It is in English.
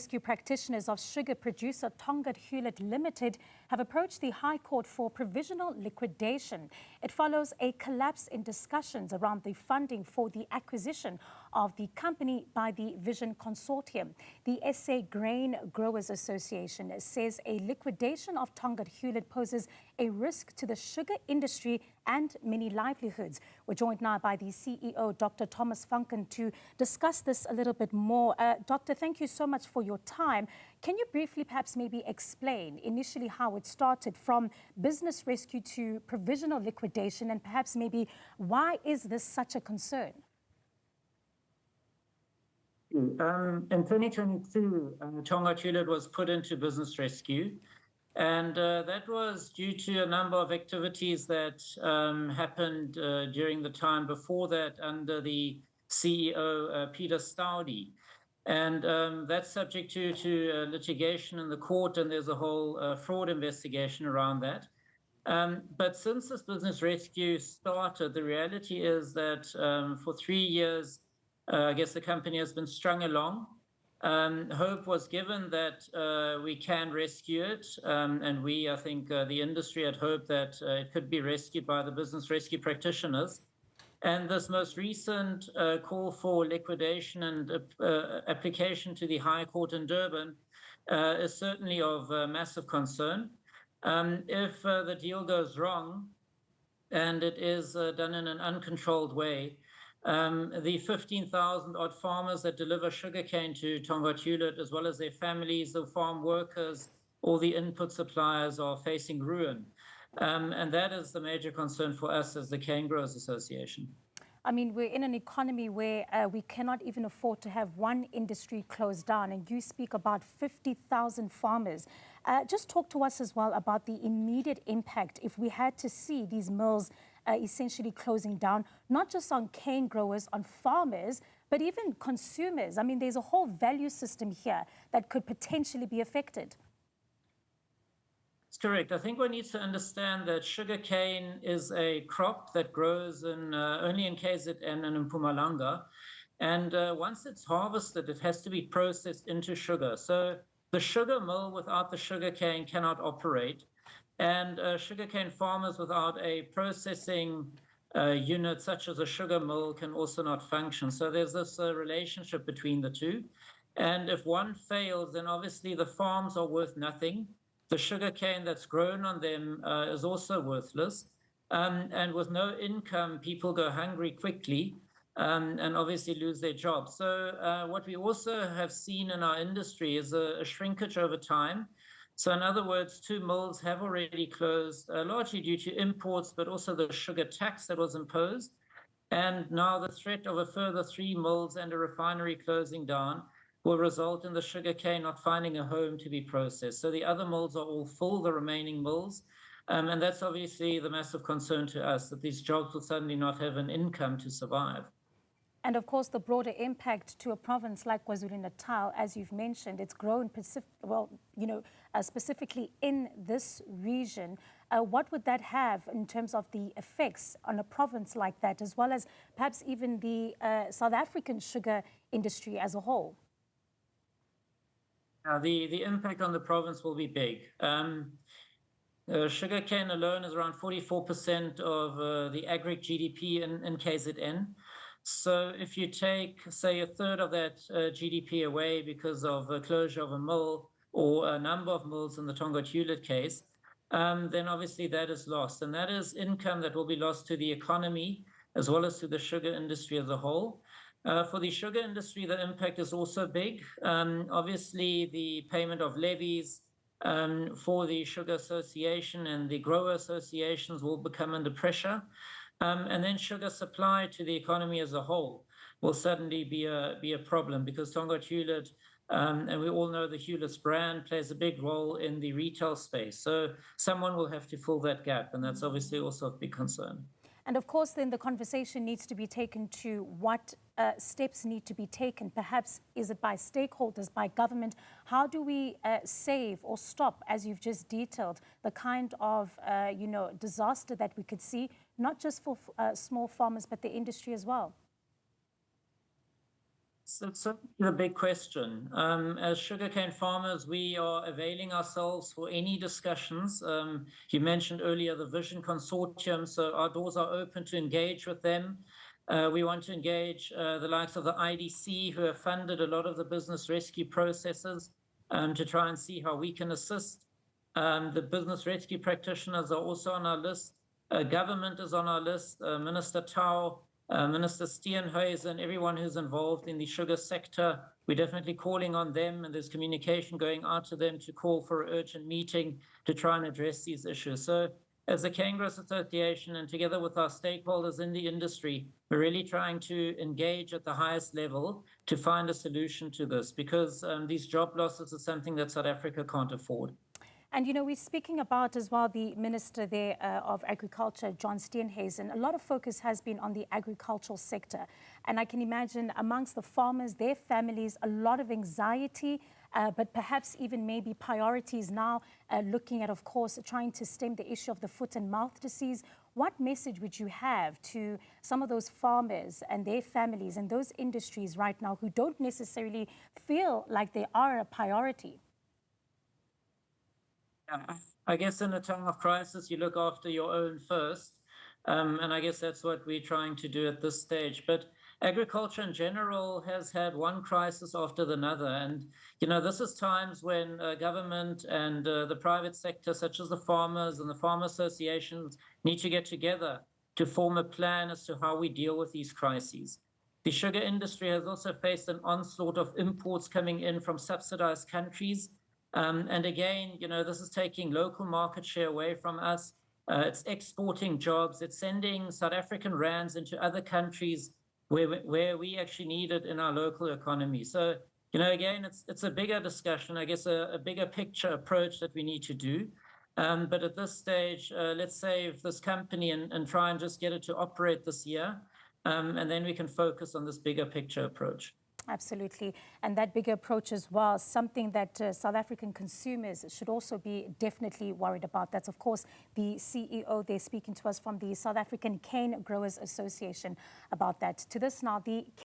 Rescue practitioners of sugar producer Tongaat Hulett Limited have approached the High Court for provisional liquidation. It follows a collapse in discussions around the funding for the acquisition of the company by the Vision Consortium. The SA Grain Growers Association says a liquidation of Tongaat Hulett poses a risk to the sugar industry and many livelihoods. We're joined now by the CEO, Dr. Thomas Funke, to discuss this a little bit more. Doctor, thank you so much for your time. Can you briefly perhaps maybe explain initially how it started from business rescue to provisional liquidation, and perhaps maybe why is this such a concern? In 2022, Tongaat Hulett was put into business rescue, and that was due to a number of activities that happened during the time before that under the CEO, Peter Stoudy. And that's subject to litigation in the court, and there's a whole fraud investigation around that. But since this business rescue started, the reality is that for 3 years, I guess the company has been strung along. Hope was given that we can rescue it, and I think the industry had hoped that it could be rescued by the business rescue practitioners. And this most recent call for liquidation and application to the High Court in Durban is certainly of massive concern. If the deal goes wrong, and it is done in an uncontrolled way, the 15,000 odd farmers that deliver sugarcane to Tongaat Hulett, as well as their families, the farm workers, all the input suppliers are facing ruin. And that is the major concern for us as the Canegrowers Association. I mean, we're in an economy where we cannot even afford to have one industry closed down, and you speak about 50,000 farmers. Just talk to us as well about the immediate impact if we had to see these mills essentially closing down, not just on cane growers, on farmers, but even consumers. I mean, there's a whole value system here that could potentially be affected. It's correct. I think one needs to understand that sugarcane is a crop that grows only in KZN and in Mpumalanga. And once it's harvested, it has to be processed into sugar. So the sugar mill without the sugarcane cannot operate. And sugarcane farmers without a processing unit such as a sugar mill can also not function. So there's this relationship between the two. And if one fails, then obviously the farms are worth nothing. The sugarcane that's grown on them is also worthless. And with no income, people go hungry quickly and obviously lose their jobs. So what we also have seen in our industry is a shrinkage over time. So in other words, 2 mills have already closed, largely due to imports, but also the sugar tax that was imposed. And now the threat of a further 3 mills and a refinery closing down will result in the sugarcane not finding a home to be processed. So the other mills are all full, the remaining mills. And that's obviously the massive concern to us, that these jobs will suddenly not have an income to survive. And of course, the broader impact to a province like KwaZulu-Natal, as you've mentioned, it's grown, specifically in this region. What would that have in terms of the effects on a province like that, as well as perhaps even the South African sugar industry as a whole? The impact on the province will be big. Sugarcane alone is around 44% of the agri GDP in KZN. So if you take, say, a third of that GDP away because of the closure of a mill or a number of mills in the Tongaat Hulett case, then obviously that is lost. And that is income that will be lost to the economy as well as to the sugar industry as a whole. For the sugar industry, the impact is also big. Obviously, the payment of levies for the Sugar Association and the grower associations will become under pressure. And then sugar supply to the economy as a whole will suddenly be a problem, because Tongaat Hulett, and we all know the Hulett's brand plays a big role in the retail space. So someone will have to fill that gap, and that's obviously also a big concern. And of course, then the conversation needs to be taken to what steps need to be taken. Perhaps is it by stakeholders, by government? How do we save or stop, as you've just detailed, the kind of disaster that we could see, not just for small farmers, but the industry as well? It's certainly the big question. As sugarcane farmers, we are availing ourselves for any discussions. You mentioned earlier the Vision Consortium, so our doors are open to engage with them. We want to engage the likes of the IDC, who have funded a lot of the business rescue processes, to try and see how we can assist. The business rescue practitioners are also on our list. Government is on our list. Minister Tau, Minister Steenhuisen, everyone who's involved in the sugar sector, we're definitely calling on them, and there's communication going out to them to call for an urgent meeting to try and address these issues. So as the Canegrowers Association, and together with our stakeholders in the industry, we're really trying to engage at the highest level to find a solution to this, because these job losses are something that South Africa can't afford. And, you know, we're speaking about as well the Minister there of Agriculture, John Steenhuisen. A lot of focus has been on the agricultural sector. And I can imagine amongst the farmers, their families, a lot of anxiety, but perhaps even maybe priorities now looking at, of course, trying to stem the issue of the foot and mouth disease. What message would you have to some of those farmers and their families and those industries right now who don't necessarily feel like they are a priority? I guess in a time of crisis, you look after your own first. And I guess that's what we're trying to do at this stage. But agriculture in general has had one crisis after another. And, you know, this is times when government and the private sector, such as the farmers and the farmer associations, need to get together to form a plan as to how we deal with these crises. The sugar industry has also faced an onslaught of imports coming in from subsidized countries. And again, you know, this is taking local market share away from us. It's exporting jobs. It's sending South African rands into other countries where we actually need it in our local economy. So, you know, again, it's a bigger discussion, I guess, a bigger picture approach that we need to do. But at this stage, let's save this company and try and just get it to operate this year. And then we can focus on this bigger picture approach. Absolutely. And that bigger approach as well, something that South African consumers should also be definitely worried about. That's, of course, the CEO there speaking to us from the South African Cane Growers Association about that. To this now, the